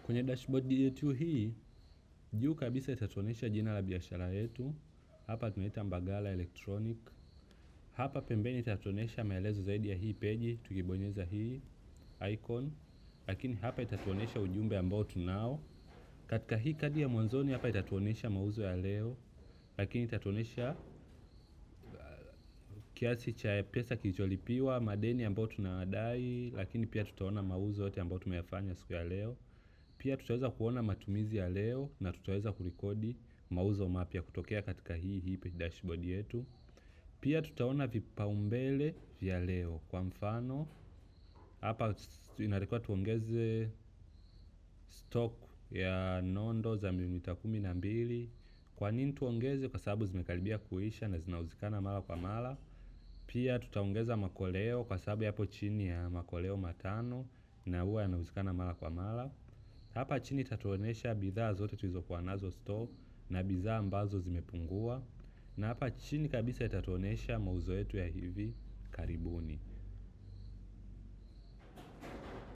Kwenye dashboard yetu hii, juu kabisa itatuonyesha jina la biashara yetu. Hapa tunaita Mbagala Electronic. Hapa pembeni itatuonyesha maelezo zaidi ya hii peji tukibonyeza hii icon. Lakini hapa itatuonyesha ujumbe ambao tunao. Katika hii kadi ya mwanzoni hapa itatuonyesha mauzo ya leo. Lakini itatuonyesha kiasi cha pesa kilicholipiwa, madeni ambayo tunadai, lakini pia tutaona mauzo yote ambayo tumeyafanya siku ya leo. Pia tutaweza kuona matumizi ya leo na tutaweza kurekodi mauzo mapya kutokea katika hii dashboard yetu. Pia tutaona vipaumbele vya leo. Kwa mfano, hapa inatakiwa tuongeze stock ya nondo za milimita 12. Kwa nini tuongeze? Kwa sababu zimekaribia kuisha na zinauzikana mara kwa mara. Pia tutaongeza makoleo kwa sababu yapo chini ya makoleo 5 na huwa yanauzikana mara kwa mara. Hapa chini itatuonyesha bidhaa zote tulizokuwa nazo store na bidhaa ambazo zimepungua. Na hapa chini kabisa itatuonyesha mauzo yetu ya hivi